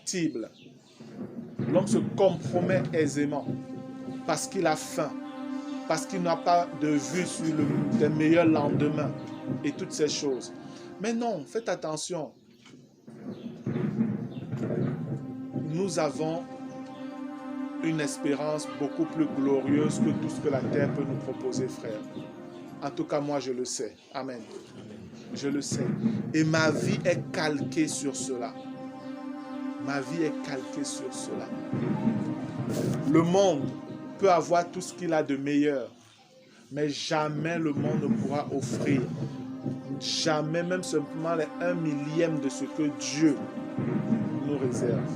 corruptible. L'homme se compromet aisément parce qu'il a faim, parce qu'il n'a pas de vue sur le meilleur lendemain et toutes ces choses. Mais non, faites attention. Nous avons une espérance beaucoup plus glorieuse que tout ce que la terre peut nous proposer, frère. En tout cas, moi, je le sais. Amen. Je le sais. Et ma vie est calquée sur cela. Ma vie est calquée sur cela. Le monde peut avoir tout ce qu'il a de meilleur, mais jamais le monde ne pourra offrir, jamais même simplement les 1/1000 de ce que Dieu nous réserve.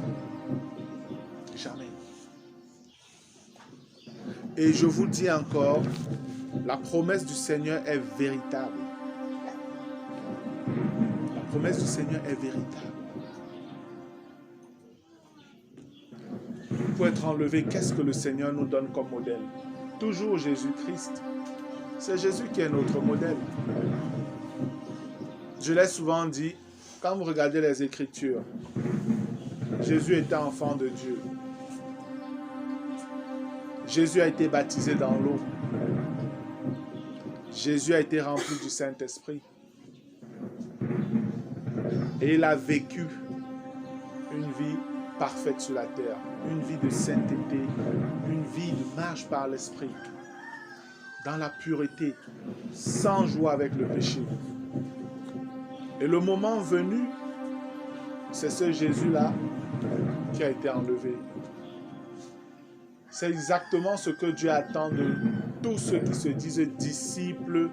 Jamais. Et je vous dis encore, la promesse du Seigneur est véritable. La promesse du Seigneur est véritable. Pour être enlevé, qu'est-ce que le Seigneur nous donne comme modèle? Toujours Jésus-Christ. C'est Jésus qui est notre modèle. Je l'ai souvent dit, quand vous regardez les Écritures, Jésus était enfant de Dieu. Jésus a été baptisé dans l'eau. Jésus a été rempli du Saint-Esprit. Et il a vécu une vie parfaite sur la terre, une vie de sainteté, une vie de marche par l'Esprit, dans la pureté, sans jouer avec le péché. Et le moment venu, c'est ce Jésus-là qui a été enlevé. C'est exactement ce que Dieu attend de tous ceux qui se disent disciples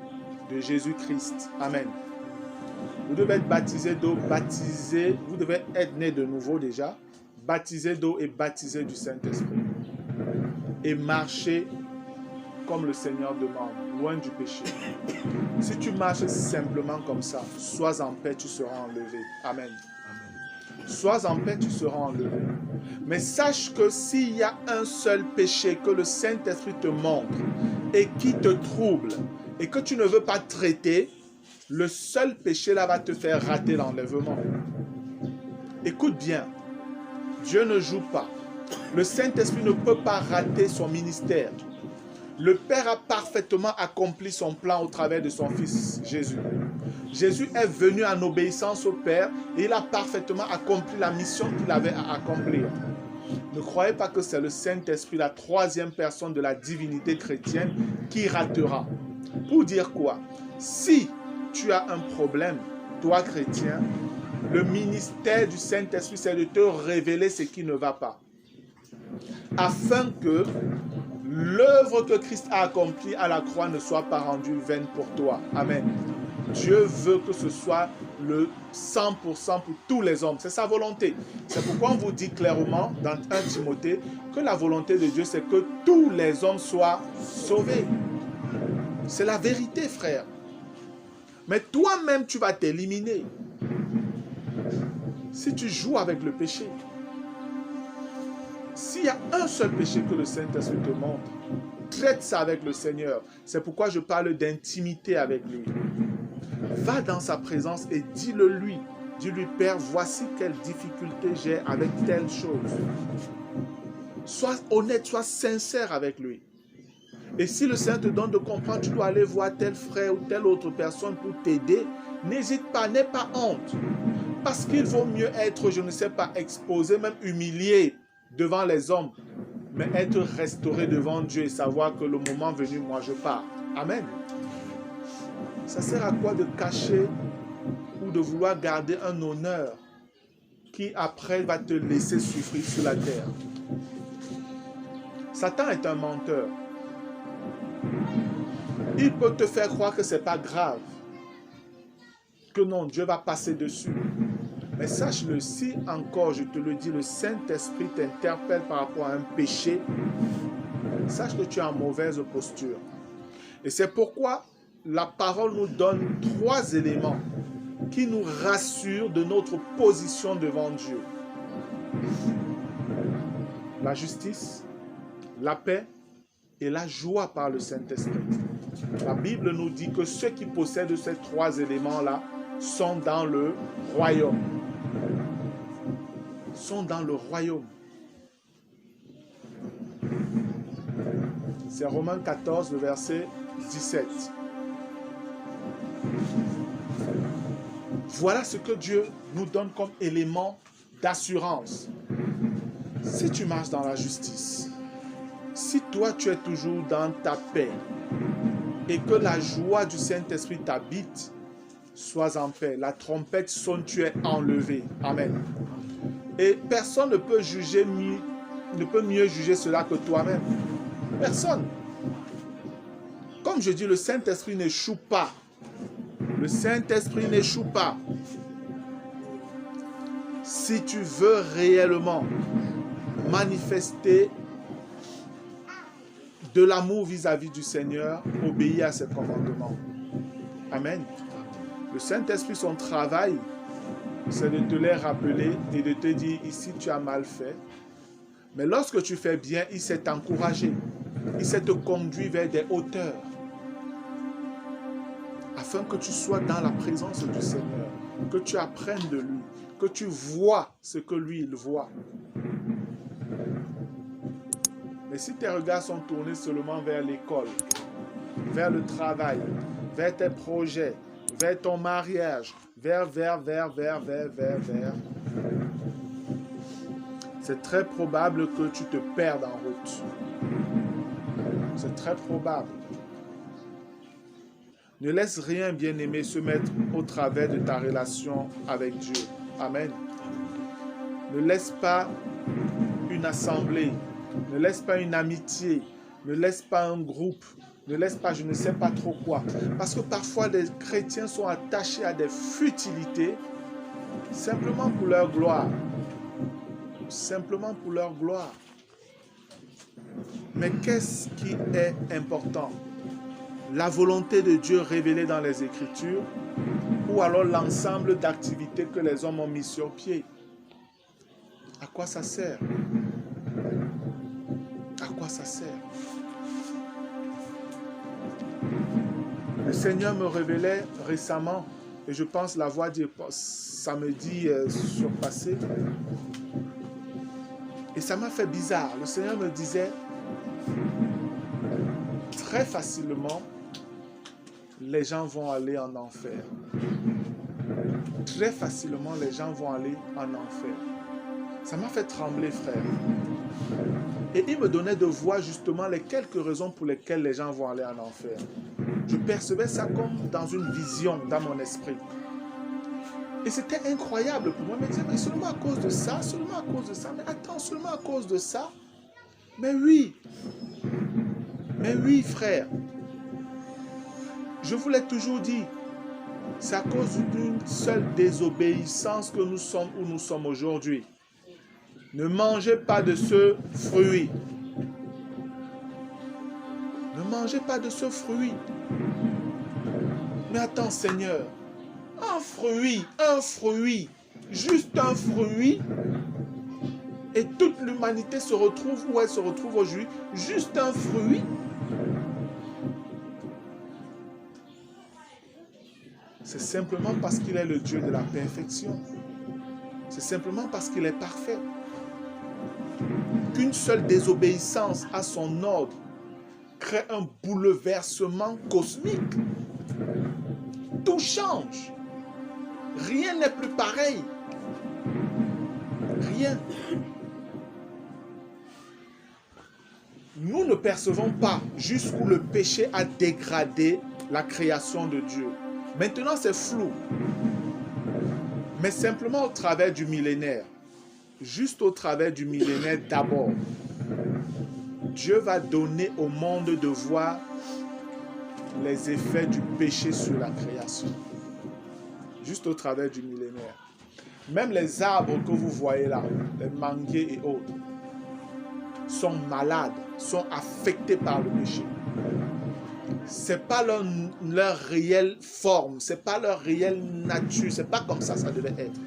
de Jésus-Christ. Amen. Vous devez être baptisé d'eau, baptisé, vous devez être né de nouveau déjà, baptisé d'eau et baptisé du Saint-Esprit. Et marcher comme le Seigneur demande, loin du péché. Si tu marches simplement comme ça, sois en paix, tu seras enlevé. Amen. Sois en paix, tu seras enlevé. Mais sache que s'il y a un seul péché que le Saint-Esprit te montre et qui te trouble et que tu ne veux pas traiter, le seul péché là va te faire rater l'enlèvement. Écoute bien, Dieu ne joue pas. Le Saint-Esprit ne peut pas rater son ministère. Le Père a parfaitement accompli son plan au travers de son Fils Jésus. Jésus est venu en obéissance au Père et il a parfaitement accompli la mission qu'il avait à accomplir. Ne croyez pas que c'est le Saint-Esprit, la troisième personne de la divinité chrétienne, qui ratera. Pour dire quoi? Si tu as un problème, toi chrétien, le ministère du Saint-Esprit, c'est de te révéler ce qui ne va pas. Afin que l'œuvre que Christ a accomplie à la croix ne soit pas rendue vaine pour toi. Amen. Dieu veut que ce soit le 100% pour tous les hommes. C'est sa volonté. C'est pourquoi on vous dit clairement dans 1 Timothée que la volonté de Dieu, c'est que tous les hommes soient sauvés. C'est la vérité, frère. Mais toi-même, tu vas t'éliminer si tu joues avec le péché. S'il y a un seul péché que le Saint-Esprit te montre, traite ça avec le Seigneur. C'est pourquoi je parle d'intimité avec lui. Va dans sa présence et dis-le lui. Dis-lui, Père, voici quelle difficulté j'ai avec telle chose. Sois honnête, sois sincère avec lui. Et si le Seigneur te donne de comprendre, tu dois aller voir tel frère ou telle autre personne pour t'aider, n'hésite pas, n'aie pas honte. Parce qu'il vaut mieux être, je ne sais pas, exposé, même humilié devant les hommes, mais être restauré devant Dieu et savoir que le moment venu, moi je pars. Amen. Ça sert à quoi de cacher ou de vouloir garder un honneur qui après va te laisser souffrir sur la terre? Satan est un menteur. Il peut te faire croire que ce n'est pas grave, que non, Dieu va passer dessus. Mais sache-le, si encore, je te le dis, le Saint-Esprit t'interpelle par rapport à un péché, sache que tu es en mauvaise posture. Et c'est pourquoi la parole nous donne 3 éléments qui nous rassurent de notre position devant Dieu. La justice, la paix et la joie par le Saint-Esprit. La Bible nous dit que ceux qui possèdent ces 3 éléments-là sont dans le royaume. sont dans le royaume. C'est Romains 14, le verset 17. Voilà ce que Dieu nous donne comme élément d'assurance. Si tu marches dans la justice, si toi tu es toujours dans ta paix et que la joie du Saint-Esprit t'habite, sois en paix. La trompette sonne, tu es enlevé. Amen. Et personne ne peut mieux juger cela que toi-même. Personne. Comme je dis, le Saint-Esprit n'échoue pas. Le Saint-Esprit n'échoue pas. Si tu veux réellement manifester de l'amour vis-à-vis du Seigneur, obéis à ses commandements. Amen. Le Saint-Esprit, son travail, c'est de te les rappeler et de te dire, ici tu as mal fait. Mais lorsque tu fais bien, il sait t'encourager. Il sait te conduire vers des hauteurs. Afin que tu sois dans la présence du Seigneur. Que tu apprennes de lui. Que tu vois ce que lui, il voit. Mais si tes regards sont tournés seulement vers l'école, vers le travail, vers tes projets, vers ton mariage, vers, c'est très probable que tu te perdes en route. C'est très probable. Ne laisse rien, bien-aimé, se mettre au travers de ta relation avec Dieu. Amen. Ne laisse pas une assemblée, ne laisse pas une amitié, ne laisse pas un groupe, ne laisse pas je ne sais pas trop quoi. Parce que parfois les chrétiens sont attachés à des futilités simplement pour leur gloire. Simplement pour leur gloire. Mais qu'est-ce qui est important? La volonté de Dieu révélée dans les Écritures ou alors l'ensemble d'activités que les hommes ont mis sur pied? À quoi ça sert? À quoi ça sert? Le Seigneur me révélait récemment, et je pense l'avoir dit samedi surpassé, et ça m'a fait bizarre. Le Seigneur me disait, très facilement, les gens vont aller en enfer. Très facilement, les gens vont aller en enfer. Ça m'a fait trembler, frère. Et il me donnait de voir justement les quelques raisons pour lesquelles les gens vont aller en enfer. Je percevais ça comme dans une vision dans mon esprit. Et c'était incroyable pour moi. Je me disais, mais seulement à cause de ça, seulement à cause de ça. Mais attends, seulement à cause de ça. Mais oui, frère. Je vous l'ai toujours dit. C'est à cause d'une seule désobéissance que nous sommes où nous sommes aujourd'hui. Ne mangez pas de ce fruit. Ne mangez pas de ce fruit. Mais attends, Seigneur, un fruit, juste un fruit, et toute l'humanité se retrouve où elle se retrouve aujourd'hui, juste un fruit. C'est simplement parce qu'il est le Dieu de la perfection. C'est simplement parce qu'il est parfait. Qu'une seule désobéissance à son ordre crée un bouleversement cosmique. Tout change. Rien n'est plus pareil. Rien. Nous ne percevons pas jusqu'où le péché a dégradé la création de Dieu. Maintenant, c'est flou. Mais simplement au travers du millénaire. Juste au travers du millénaire d'abord. Dieu va donner au monde de voir les effets du péché sur la création. Juste au travers du millénaire. Même les arbres que vous voyez là, les manguiers et autres, sont malades, sont affectés par le péché. Ce n'est pas leur réelle forme, ce n'est pas leur réelle nature, ce n'est pas comme ça devait être.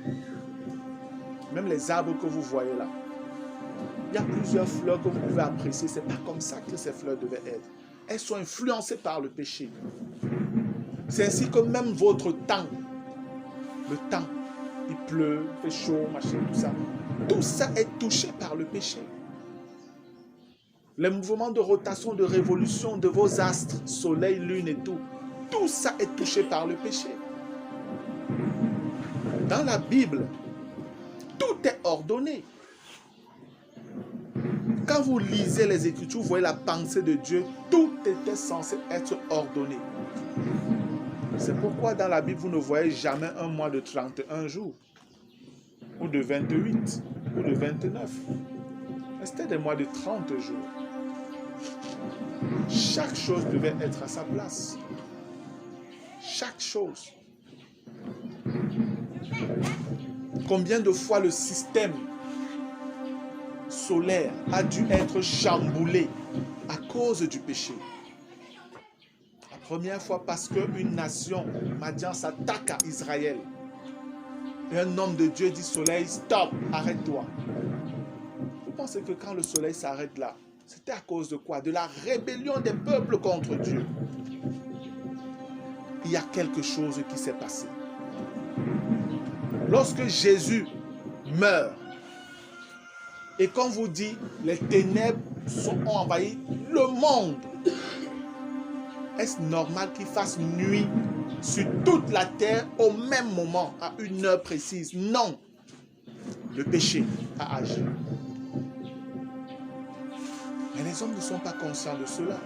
Même les arbres que vous voyez là, il y a plusieurs fleurs que vous pouvez apprécier, ce n'est pas comme ça que ces fleurs devaient être. Elles sont influencées par le péché. C'est ainsi que même votre temps, le temps, il pleut, il fait chaud, machin, tout ça. Tout ça est touché par le péché. Les mouvements de rotation, de révolution de vos astres, soleil, lune et tout ça est touché par le péché. Dans la Bible, tout est ordonné. Quand vous lisez les Écritures, vous voyez la pensée de Dieu, tout était censé être ordonné. C'est pourquoi dans la Bible, vous ne voyez jamais un mois de 31 jours, ou de 28, ou de 29. C'était des mois de 30 jours. Chaque chose devait être à sa place. Chaque chose. Combien de fois le système solaire a dû être chamboulé à cause du péché? La première fois parce qu'une nation, Madian, s'attaque à Israël. Et un homme de Dieu dit: soleil, stop, arrête-toi. Vous pensez que quand le soleil s'arrête là, c'était à cause de quoi? De la rébellion des peuples contre Dieu. Il y a quelque chose qui s'est passé. Lorsque Jésus meurt, et qu'on vous dit, les ténèbres ont envahi le monde, est-ce normal qu'il fasse nuit sur toute la terre au même moment, à une heure précise? Non. Le péché a agi. Mais les hommes ne sont pas conscients de cela.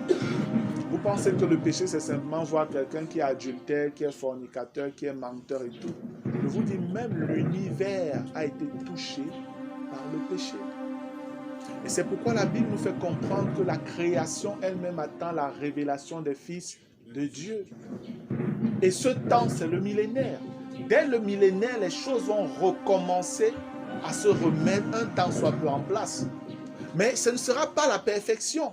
Vous pensez que le péché, c'est simplement voir quelqu'un qui est adultère, qui est fornicateur, qui est menteur et tout. Je vous dis, même l'univers a été touché par le péché. Et c'est pourquoi la Bible nous fait comprendre que la création elle-même attend la révélation des fils de Dieu. Et ce temps, c'est le millénaire. Dès le millénaire, les choses vont recommencer à se remettre un temps soit peu en place. Mais ce ne sera pas la perfection,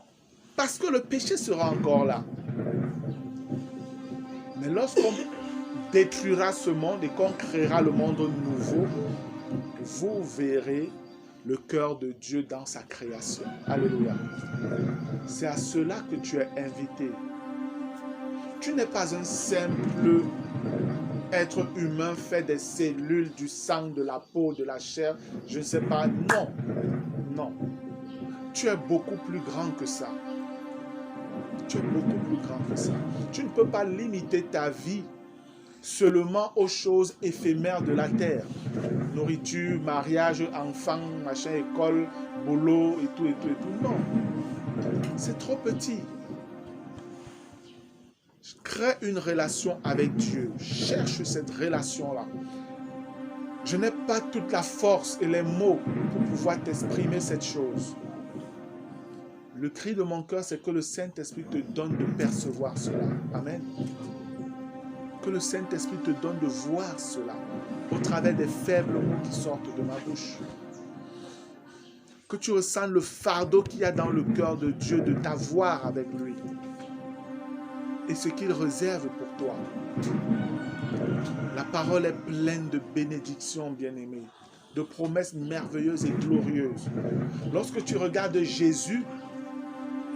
parce que le péché sera encore là. Mais lorsqu'on détruira ce monde et qu'on créera le monde nouveau, vous verrez le cœur de Dieu dans sa création. Alléluia. C'est à cela que tu es invité. Tu n'es pas un simple être humain fait des cellules, du sang, de la peau, de la chair, je ne sais pas. Non, non. Tu es beaucoup plus grand que ça. Tu es beaucoup plus grand que ça. Tu ne peux pas limiter ta vie seulement aux choses éphémères de la terre. Nourriture, mariage, enfants, machin, école, boulot et tout, et tout, et tout. Non. C'est trop petit. Crée une relation avec Dieu. Cherche cette relation-là. Je n'ai pas toute la force et les mots pour pouvoir t'exprimer cette chose. Le cri de mon cœur, c'est que le Saint-Esprit te donne de percevoir cela. Amen. Que le Saint-Esprit te donne de voir cela au travers des faibles mots qui sortent de ma bouche. Que tu ressentes le fardeau qu'il y a dans le cœur de Dieu de t'avoir avec lui. Et ce qu'il réserve pour toi. La parole est pleine de bénédictions, bien-aimés, de promesses merveilleuses et glorieuses. Lorsque tu regardes Jésus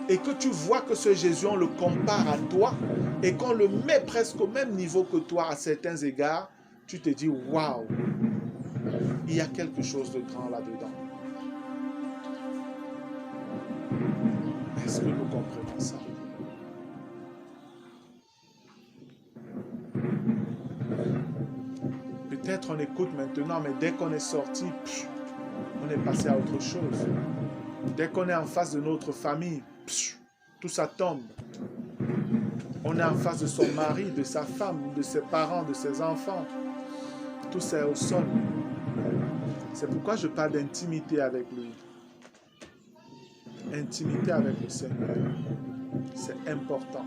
et que tu vois que ce Jésus, on le compare à toi et qu'on le met presque au même niveau que toi à certains égards, tu te dis, waouh, il y a quelque chose de grand là-dedans. Est-ce que nous comprenons ça? Peut-être on écoute maintenant, mais dès qu'on est sorti, on est passé à autre chose. Dès qu'on est en face de notre famille, tout ça tombe. On est en face de son mari, de sa femme, de ses parents, de ses enfants. Tout ça est au sol. C'est pourquoi je parle d'intimité avec lui. Intimité avec le Seigneur. C'est important.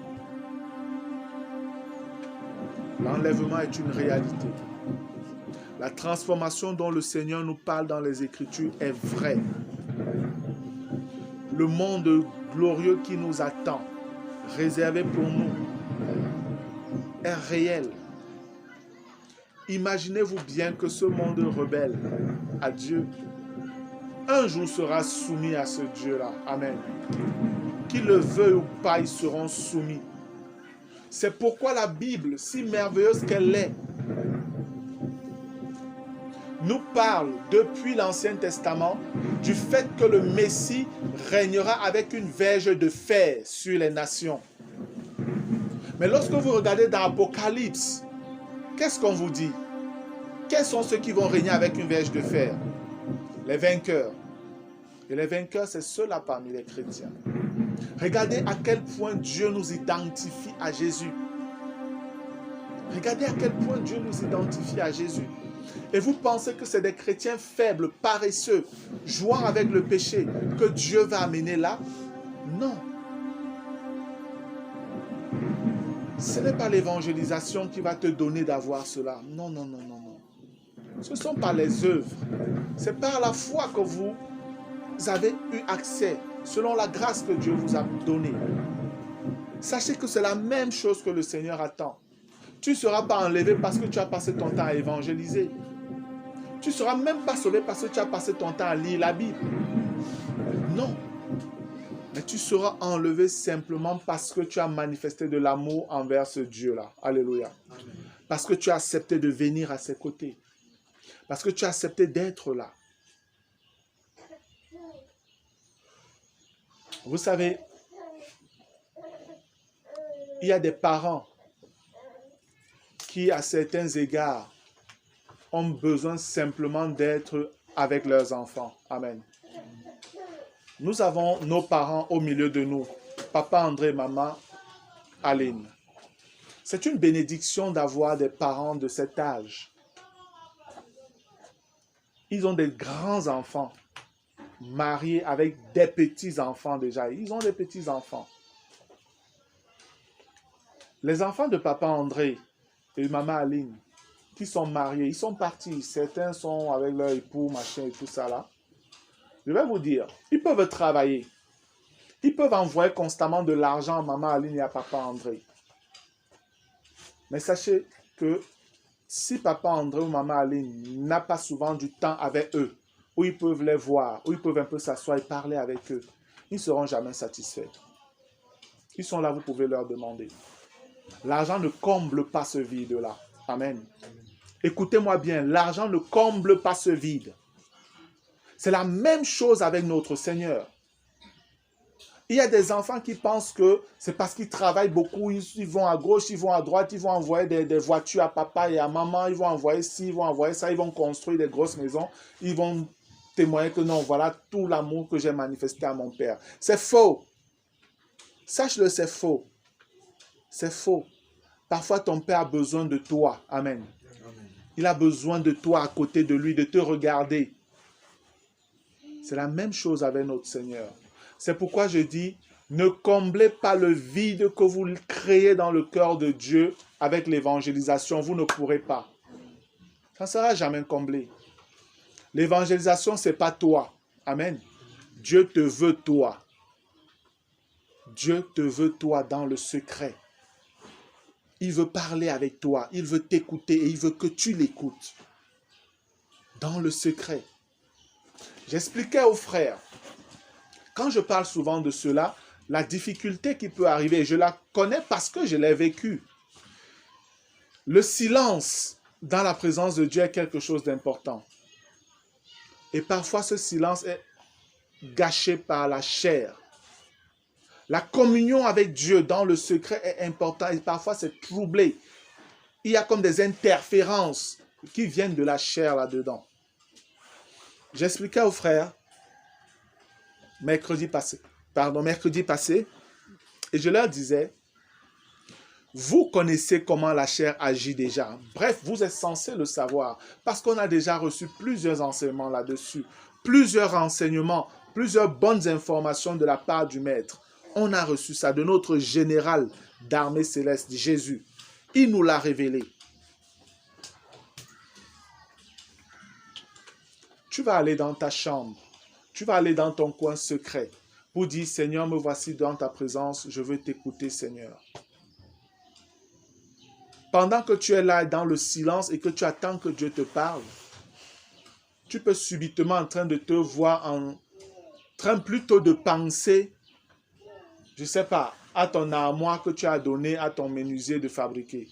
L'enlèvement est une réalité. La transformation dont le Seigneur nous parle dans les Écritures est vraie. Le monde glorieux qui nous attend, réservé pour nous, est réel. Imaginez-vous bien que ce monde rebelle à Dieu, un jour sera soumis à ce Dieu-là. Amen. Qu'ils le veuillent ou pas, ils seront soumis. C'est pourquoi la Bible, si merveilleuse qu'elle est, nous parle depuis l'Ancien Testament du fait que le Messie régnera avec une verge de fer sur les nations. Mais lorsque vous regardez dans Apocalypse, qu'est-ce qu'on vous dit? Quels sont ceux qui vont régner avec une verge de fer? Les vainqueurs. Et les vainqueurs, c'est ceux-là parmi les chrétiens. Regardez à quel point Dieu nous identifie à Jésus. Regardez à quel point Dieu nous identifie à Jésus. Et vous pensez que c'est des chrétiens faibles, paresseux, jouant avec le péché, que Dieu va amener là? Non. Ce n'est pas l'évangélisation qui va te donner d'avoir cela. Non, non, non, non, non. Ce ne sont pas les œuvres. C'est par la foi que vous avez eu accès, selon la grâce que Dieu vous a donnée. Sachez que c'est la même chose que le Seigneur attend. Tu ne seras pas enlevé parce que tu as passé ton temps à évangéliser. Tu ne seras même pas sauvé parce que tu as passé ton temps à lire la Bible. Non. Mais tu seras enlevé simplement parce que tu as manifesté de l'amour envers ce Dieu-là. Alléluia. Amen. Parce que tu as accepté de venir à ses côtés. Parce que tu as accepté d'être là. Vous savez, il y a des parents qui, à certains égards, ont besoin simplement d'être avec leurs enfants. Amen. Nous avons nos parents au milieu de nous. Papa André, maman Aline. C'est une bénédiction d'avoir des parents de cet âge. Ils ont des grands enfants, mariés avec des petits-enfants déjà. Ils ont des petits-enfants. Les enfants de papa André et maman Aline, qui sont mariés, ils sont partis. Certains sont avec leur époux, machin et tout ça là. Je vais vous dire, ils peuvent travailler. Ils peuvent envoyer constamment de l'argent à maman Aline et à papa André. Mais sachez que si papa André ou maman Aline n'a pas souvent du temps avec eux, où ils peuvent les voir, où ils peuvent un peu s'asseoir et parler avec eux, ils ne seront jamais satisfaits. Ils sont là, vous pouvez leur demander. L'argent ne comble pas ce vide-là. Amen. Écoutez-moi bien, l'argent ne comble pas ce vide. C'est la même chose avec notre Seigneur. Il y a des enfants qui pensent que c'est parce qu'ils travaillent beaucoup, ils vont à gauche, ils vont à droite, ils vont envoyer des voitures à papa et à maman, ils vont envoyer ci, ils vont envoyer ça, ils vont construire des grosses maisons, ils vont témoigner que non, voilà tout l'amour que j'ai manifesté à mon père. C'est faux. Sache-le, c'est faux. C'est faux. Parfois, ton père a besoin de toi. Amen. Il a besoin de toi à côté de lui, de te regarder. C'est la même chose avec notre Seigneur. C'est pourquoi je dis, ne comblez pas le vide que vous créez dans le cœur de Dieu avec l'évangélisation. Vous ne pourrez pas. Ça ne sera jamais comblé. L'évangélisation, ce n'est pas toi. Amen. Dieu te veut toi. Dieu te veut toi dans le secret. Il veut parler avec toi. Il veut t'écouter et il veut que tu l'écoutes. Dans le secret. J'expliquais aux frères, quand je parle souvent de cela, la difficulté qui peut arriver, je la connais parce que je l'ai vécu. Le silence dans la présence de Dieu est quelque chose d'important. Et parfois, ce silence est gâché par la chair. La communion avec Dieu dans le secret est importante et parfois c'est troublé. Il y a comme des interférences qui viennent de la chair là-dedans. J'expliquais aux frères mercredi passé, et je leur disais, vous connaissez comment la chair agit déjà. Bref, vous êtes censés le savoir parce qu'on a déjà reçu plusieurs enseignements là-dessus, plusieurs renseignements, plusieurs bonnes informations de la part du Maître. On a reçu ça de notre général d'armée céleste, Jésus. Il nous l'a révélé. Tu vas aller dans ta chambre, tu vas aller dans ton coin secret pour dire, Seigneur, me voici dans ta présence, je veux t'écouter, Seigneur. Pendant que tu es là dans le silence et que tu attends que Dieu te parle, tu peux subitement en train de te voir en train plutôt de penser, je ne sais pas, à ton armoire que tu as donné à ton menuisier de fabriquer.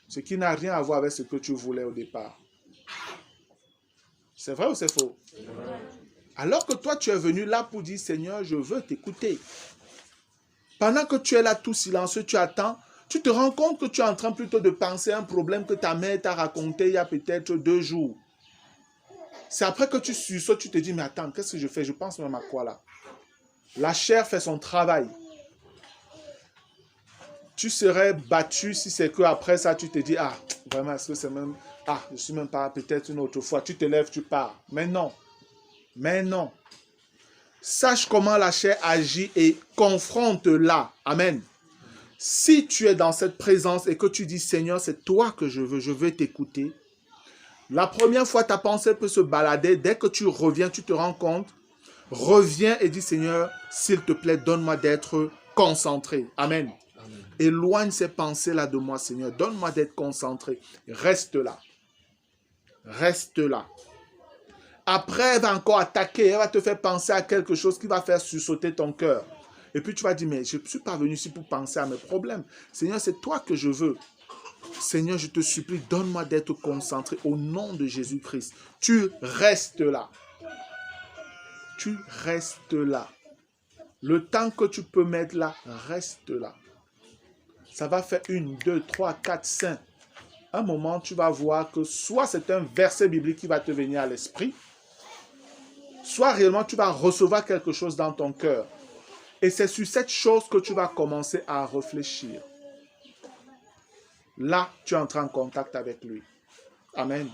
Ce qui n'a rien à voir avec ce que tu voulais au départ. C'est vrai ou c'est faux? Alors que toi, tu es venu là pour dire, Seigneur, je veux t'écouter. Pendant que tu es là tout silencieux, tu attends, tu te rends compte que tu es en train plutôt de penser à un problème que ta mère t'a raconté il y a peut-être 2 jours. C'est après que tu sursautes, tu te dis, mais attends, qu'est-ce que je fais? Je pense même à quoi là? La chair fait son travail. Tu serais battu si c'est qu'après ça, tu te dis, ah, vraiment, est-ce que c'est même... Ah, je suis même pas, peut-être une autre fois. Tu te lèves, tu pars. Mais non. Mais non. Sache comment la chair agit et confronte-la. Amen. Si tu es dans cette présence et que tu dis, Seigneur, c'est toi que je veux t'écouter. La première fois, ta pensée peut se balader. Dès que tu reviens, tu te rends compte. Reviens et dis, Seigneur, s'il te plaît, donne-moi d'être concentré. Amen. Amen. Éloigne ces pensées-là de moi, Seigneur. Donne-moi d'être concentré. Reste là. Reste là. Après, elle va encore attaquer. Elle va te faire penser à quelque chose qui va faire sursauter ton cœur. Et puis tu vas dire, mais je ne suis pas venu ici pour penser à mes problèmes. Seigneur, c'est toi que je veux. Seigneur, je te supplie, donne-moi d'être concentré au nom de Jésus-Christ. Tu restes là. Tu restes là. Le temps que tu peux mettre là, reste là. Ça va faire 1, 2, 3, 4, 5. Un moment, tu vas voir que soit c'est un verset biblique qui va te venir à l'esprit, soit réellement tu vas recevoir quelque chose dans ton cœur. Et c'est sur cette chose que tu vas commencer à réfléchir. Là, tu entres en contact avec lui. Amen.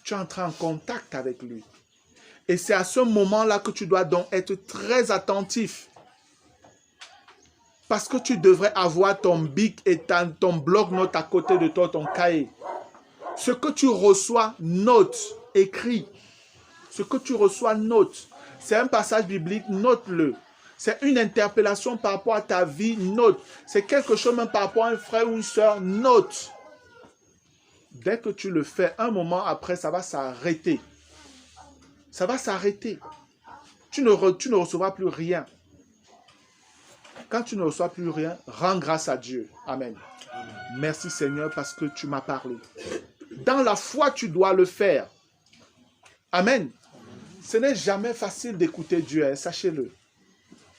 Tu entres en contact avec lui. Et c'est à ce moment-là que tu dois donc être très attentif. Parce que tu devrais avoir ton bic et ton bloc-notes à côté de toi, ton cahier. Ce que tu reçois, note, écris. Ce que tu reçois, note. C'est un passage biblique, note-le. C'est une interpellation par rapport à ta vie, note. C'est quelque chose même par rapport à un frère ou une soeur, note. Dès que tu le fais, un moment après, ça va s'arrêter. Ça va s'arrêter. Tu ne recevras plus rien. Quand tu ne reçois plus rien, rends grâce à Dieu. Amen. Amen. Merci Seigneur parce que tu m'as parlé. Dans la foi, tu dois le faire. Amen. Ce n'est jamais facile d'écouter Dieu, hein, sachez-le.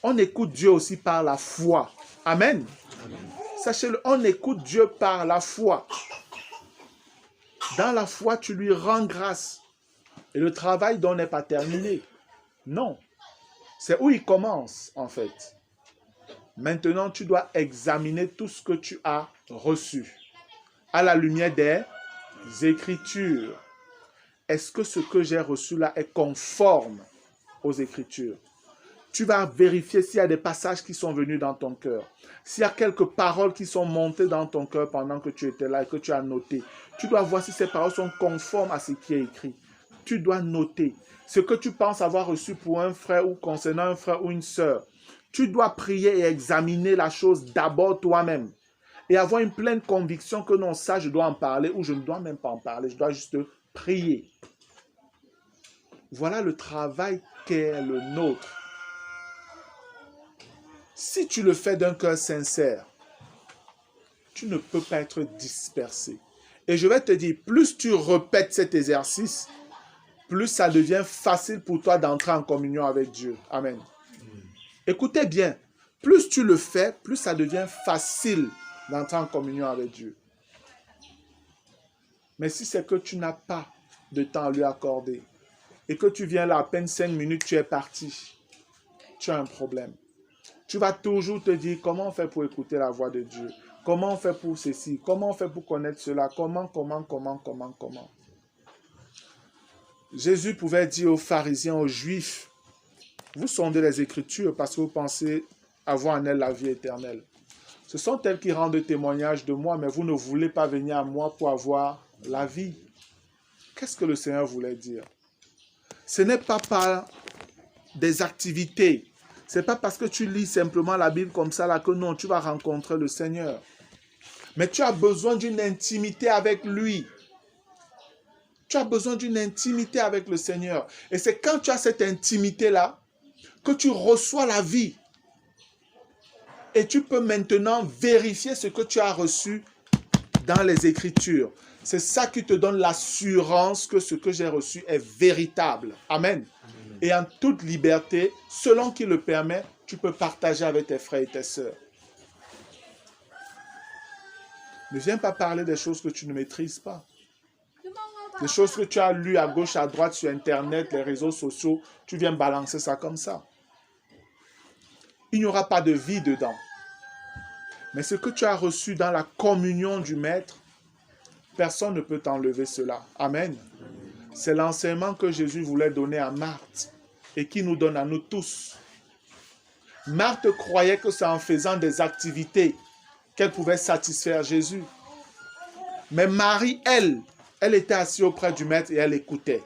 On écoute Dieu aussi par la foi. Amen. Amen. Sachez-le, on écoute Dieu par la foi. Dans la foi, tu lui rends grâce. Et le travail dont n'est pas terminé. Non. C'est où il commence, en fait. Maintenant, tu dois examiner tout ce que tu as reçu. À la lumière des Écritures. Est-ce que ce que j'ai reçu là est conforme aux Écritures? Tu vas vérifier s'il y a des passages qui sont venus dans ton cœur. S'il y a quelques paroles qui sont montées dans ton cœur pendant que tu étais là et que tu as noté. Tu dois voir si ces paroles sont conformes à ce qui est écrit. Tu dois noter ce que tu penses avoir reçu pour un frère ou concernant un frère ou une sœur. Tu dois prier et examiner la chose d'abord toi-même. Et avoir une pleine conviction que non, ça je dois en parler ou je ne dois même pas en parler. Je dois juste prier. Voilà le travail qu'est le nôtre. Si tu le fais d'un cœur sincère, tu ne peux pas être dispersé. Et je vais te dire, plus tu répètes cet exercice, plus ça devient facile pour toi d'entrer en communion avec Dieu. Amen. Écoutez bien, plus tu le fais, plus ça devient facile d'entrer en communion avec Dieu. Mais si c'est que tu n'as pas de temps à lui accorder et que tu viens là à peine 5 minutes, tu es parti, tu as un problème. Tu vas toujours te dire comment on fait pour écouter la voix de Dieu. Comment on fait pour ceci? Comment on fait pour connaître cela? Comment? Jésus pouvait dire aux pharisiens, aux juifs, vous sondez les Écritures parce que vous pensez avoir en elles la vie éternelle. Ce sont elles qui rendent témoignage de moi, mais vous ne voulez pas venir à moi pour avoir la vie. Qu'est-ce que le Seigneur voulait dire? Ce n'est pas par des activités. Ce n'est pas parce que tu lis simplement la Bible comme ça là que non, tu vas rencontrer le Seigneur. Mais tu as besoin d'une intimité avec lui. Tu as besoin d'une intimité avec le Seigneur. Et c'est quand tu as cette intimité-là que tu reçois la vie. Et tu peux maintenant vérifier ce que tu as reçu dans les Écritures. C'est ça qui te donne l'assurance que ce que j'ai reçu est véritable. Amen. Et en toute liberté, selon qui le permet, tu peux partager avec tes frères et tes sœurs. Ne viens pas parler des choses que tu ne maîtrises pas. Des choses que tu as lues à gauche, à droite, sur Internet, les réseaux sociaux, tu viens balancer ça comme ça. Il n'y aura pas de vie dedans. Mais ce que tu as reçu dans la communion du Maître, personne ne peut t'enlever cela. Amen. C'est l'enseignement que Jésus voulait donner à Marthe et qui nous donne à nous tous. Marthe croyait que c'est en faisant des activités qu'elle pouvait satisfaire Jésus. Mais Marie, elle était assise auprès du Maître et elle écoutait.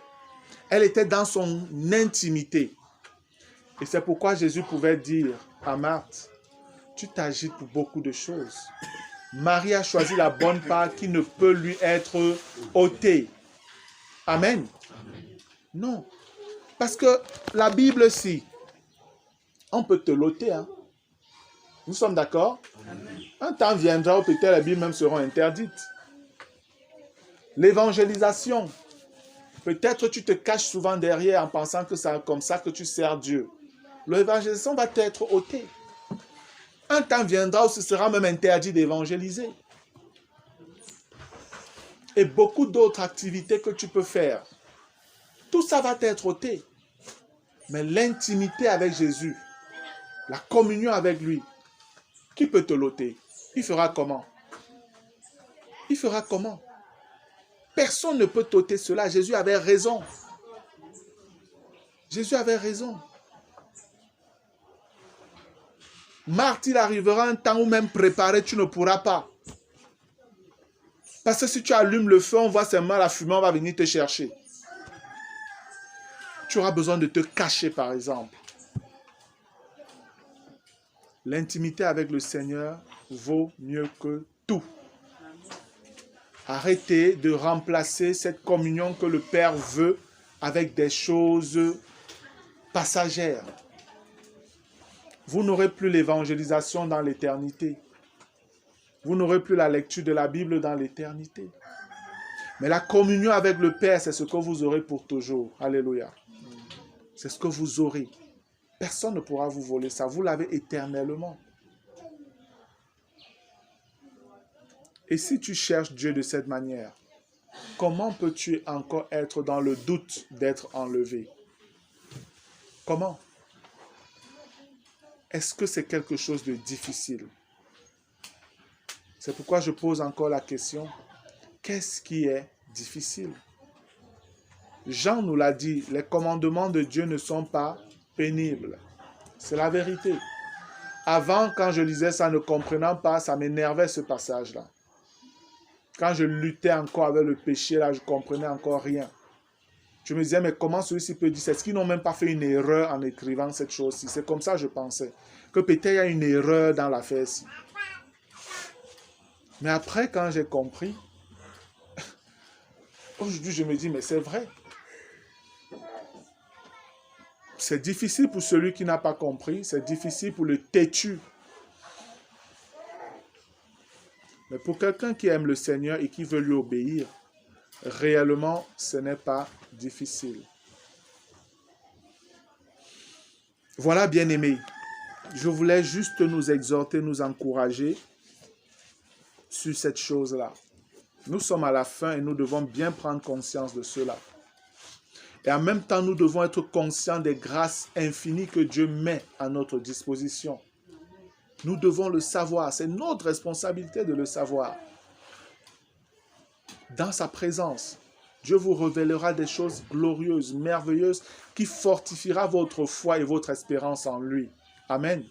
Elle était dans son intimité. Et c'est pourquoi Jésus pouvait dire à Marthe, tu t'agites pour beaucoup de choses. Marie a choisi la bonne part qui ne peut lui être ôtée. Amen. Non. Parce que la Bible, si, on peut te l'ôter. Hein. Nous sommes d'accord? Un temps viendra où peut-être les Bibles même seront interdites. L'évangélisation. Peut-être tu te caches souvent derrière en pensant que c'est comme ça que tu sers Dieu. L'évangélisation va t'être ôtée. Un temps viendra où ce sera même interdit d'évangéliser. Et beaucoup d'autres activités que tu peux faire. Tout ça va t'être ôté. Mais l'intimité avec Jésus, la communion avec lui, qui peut te l'ôter? Il fera comment? Il fera comment? Personne ne peut t'ôter cela. Jésus avait raison. Jésus avait raison. Marthe, il arrivera un temps où même préparer, tu ne pourras pas. Parce que si tu allumes le feu, on voit seulement la fumée, on va venir te chercher. Tu auras besoin de te cacher, par exemple. L'intimité avec le Seigneur vaut mieux que tout. Arrêtez de remplacer cette communion que le Père veut avec des choses passagères. Vous n'aurez plus l'évangélisation dans l'éternité. Vous n'aurez plus la lecture de la Bible dans l'éternité. Mais la communion avec le Père, c'est ce que vous aurez pour toujours. Alléluia. C'est ce que vous aurez. Personne ne pourra vous voler ça. Vous l'avez éternellement. Et si tu cherches Dieu de cette manière, comment peux-tu encore être dans le doute d'être enlevé? Comment? Est-ce que c'est quelque chose de difficile? C'est pourquoi je pose encore la question, qu'est-ce qui est difficile? Jean nous l'a dit, les commandements de Dieu ne sont pas pénibles. C'est la vérité. Avant, quand je lisais ça, ne comprenant pas, ça m'énervait ce passage-là. Quand je luttais encore avec le péché, là, je ne comprenais encore rien. Je me disais, mais comment celui-ci peut dire ça? Est-ce qu'ils n'ont même pas fait une erreur en écrivant cette chose-ci? C'est comme ça que je pensais. Que peut-être il y a une erreur dans l'affaire-ci. Mais après, quand j'ai compris, aujourd'hui, je me dis, mais c'est vrai. C'est difficile pour celui qui n'a pas compris. C'est difficile pour le têtu. Mais pour quelqu'un qui aime le Seigneur et qui veut lui obéir, réellement, ce n'est pas difficile. Voilà, bien-aimés. Je voulais juste nous exhorter, nous encourager sur cette chose-là. Nous sommes à la fin et nous devons bien prendre conscience de cela. Et en même temps, nous devons être conscients des grâces infinies que Dieu met à notre disposition. Nous devons le savoir. C'est notre responsabilité de le savoir. Dans sa présence, Dieu vous révélera des choses glorieuses, merveilleuses, qui fortifiera votre foi et votre espérance en lui. Amen.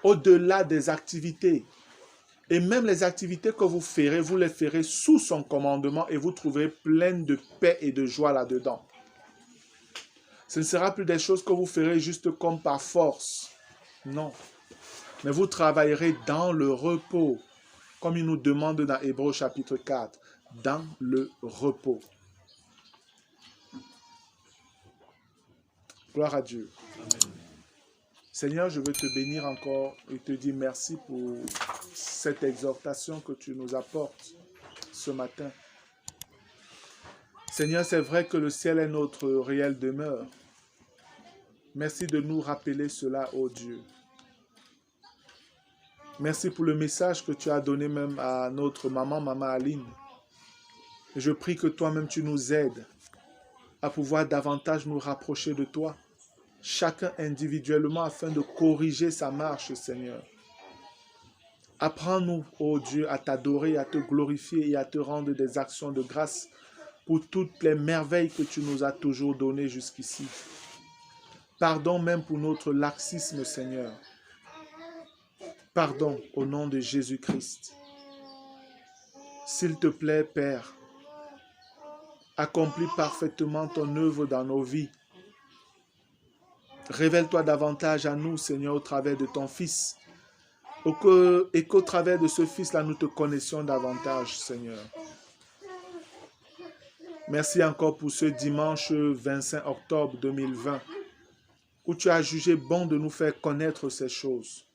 Au-delà des activités, et même les activités que vous les ferez sous son commandement et vous trouverez pleines de paix et de joie là-dedans. Ce ne sera plus des choses que vous ferez juste comme par force. Non. Mais vous travaillerez dans le repos, comme il nous demande dans Hébreux chapitre 4, dans le repos. Gloire à Dieu. Amen. Seigneur, je veux te bénir encore et te dire merci pour cette exhortation que tu nous apportes. ce matin. Seigneur, c'est vrai que le ciel est notre réelle demeure. Merci de nous rappeler cela, ô Dieu. Merci pour le message que tu as donné même à notre maman Aline. Je prie que toi-même tu nous aides à pouvoir davantage nous rapprocher de toi, chacun individuellement afin de corriger sa marche, Seigneur. Apprends-nous, ô Dieu, à t'adorer, à te glorifier et à te rendre des actions de grâce pour toutes les merveilles que tu nous as toujours données jusqu'ici. Pardon même pour notre laxisme, Seigneur. Pardon au nom de Jésus-Christ. S'il te plaît, Père, accomplis parfaitement ton œuvre dans nos vies. Révèle-toi davantage à nous, Seigneur, au travers de ton Fils. Et qu'au travers de ce Fils-là, nous te connaissions davantage, Seigneur. Merci encore pour ce dimanche 25 octobre 2020, où tu as jugé bon de nous faire connaître ces choses.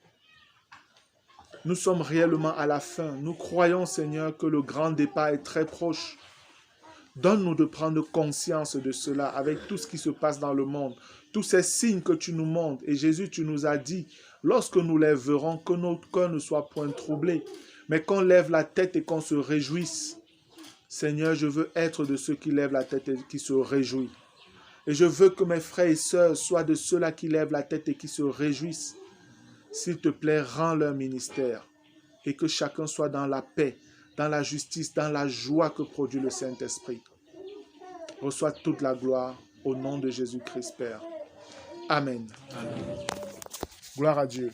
Nous sommes réellement à la fin. Nous croyons, Seigneur, que le grand départ est très proche. Donne-nous de prendre conscience de cela avec tout ce qui se passe dans le monde, tous ces signes que tu nous montres. Et Jésus, tu nous as dit, lorsque nous lèverons, que notre cœur ne soit point troublé, mais qu'on lève la tête et qu'on se réjouisse. Seigneur, je veux être de ceux qui lèvent la tête et qui se réjouissent. Et je veux que mes frères et sœurs soient de ceux-là qui lèvent la tête et qui se réjouissent. S'il te plaît, rends leur ministère et que chacun soit dans la paix, dans la justice, dans la joie que produit le Saint-Esprit. Reçois toute la gloire au nom de Jésus-Christ, Père. Amen. Amen. Gloire à Dieu.